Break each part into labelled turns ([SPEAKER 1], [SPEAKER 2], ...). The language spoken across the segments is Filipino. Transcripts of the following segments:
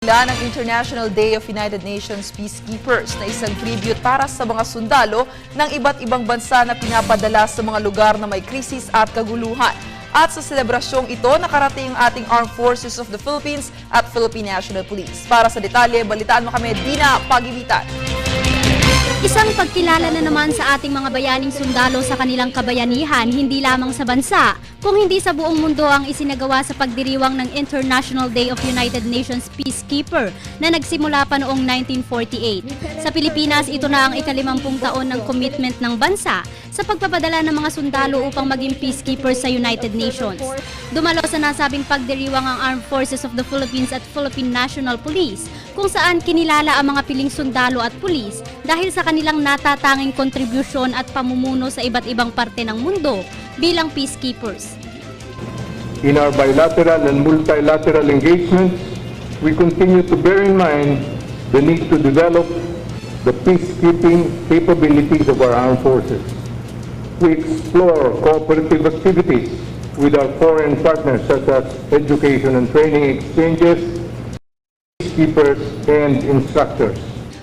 [SPEAKER 1] Ng International Day of United Nations Peacekeepers na isang tribute para sa mga sundalo ng iba't ibang bansa na pinapadala sa mga lugar na may krisis at kaguluhan. At sa selebrasyong ito, nakarating ang ating Armed Forces of the Philippines at Philippine National Police. Para sa detalye, balitaan mo kami, Dina Pagibitan.
[SPEAKER 2] Isang pagkilala na naman sa ating mga bayaning sundalo sa kanilang kabayanihan, hindi lamang sa bansa, kung hindi sa buong mundo ang isinagawa sa pagdiriwang ng International Day of United Nations Peacekeeper na nagsimula pa noong 1948. Sa Pilipinas, ito na ang ika-50 taon ng commitment ng bansa sa pagpapadala ng mga sundalo upang maging peacekeepers sa United Nations. Dumalo sa nasabing pagdiriwang ang Armed Forces of the Philippines at Philippine National Police, kung saan kinilala ang mga piling sundalo at pulis dahil sa kanilang natatanging kontribusyon at pamumuno sa iba't ibang parte ng mundo bilang peacekeepers.
[SPEAKER 3] In our bilateral and multilateral engagements, we continue to bear in mind the need to develop the peacekeeping capabilities of our armed forces. We explore cooperative activities with our foreign partners such as education and training exchanges, peacekeepers, and instructors.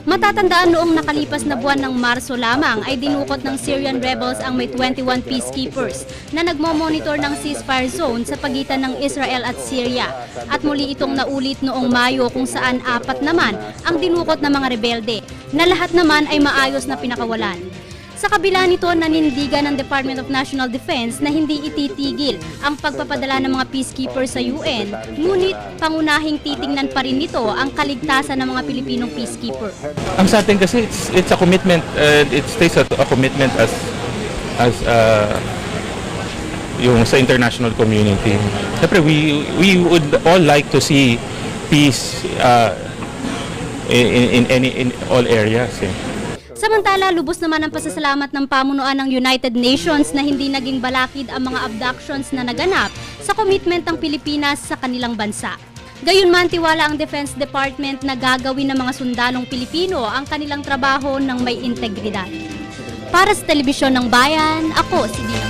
[SPEAKER 2] Matatandaan noong nakalipas na buwan ng Marso lamang ay dinukot ng Syrian rebels ang may 21 peacekeepers na nagmo-monitor ng ceasefire zone sa pagitan ng Israel at Syria. At muli itong naulit noong Mayo kung saan 4 naman ang dinukot ng mga rebelde na lahat naman ay maayos na pinakawalan. Sa kabila nito, nanindigan ng Department of National Defense na hindi ititigil ang pagpapadala ng mga peacekeepers sa UN, ngunit pangunahing titingnan pa rin nito ang kaligtasan ng mga Pilipinong peacekeeper.
[SPEAKER 4] Ang sa atin kasi it's a commitment, it stays a commitment as yung sa international community. Siyempre, we would all like to see peace in all areas.
[SPEAKER 2] Samantala, lubos naman ang pasasalamat ng pamunuan ng United Nations na hindi naging balakid ang mga abductions na naganap sa commitment ng Pilipinas sa kanilang bansa. Gayunman, tiwala ang Defense Department na gagawin ng mga sundalong Pilipino ang kanilang trabaho ng may integridad. Para sa Telebisyon ng Bayan, ako si Dina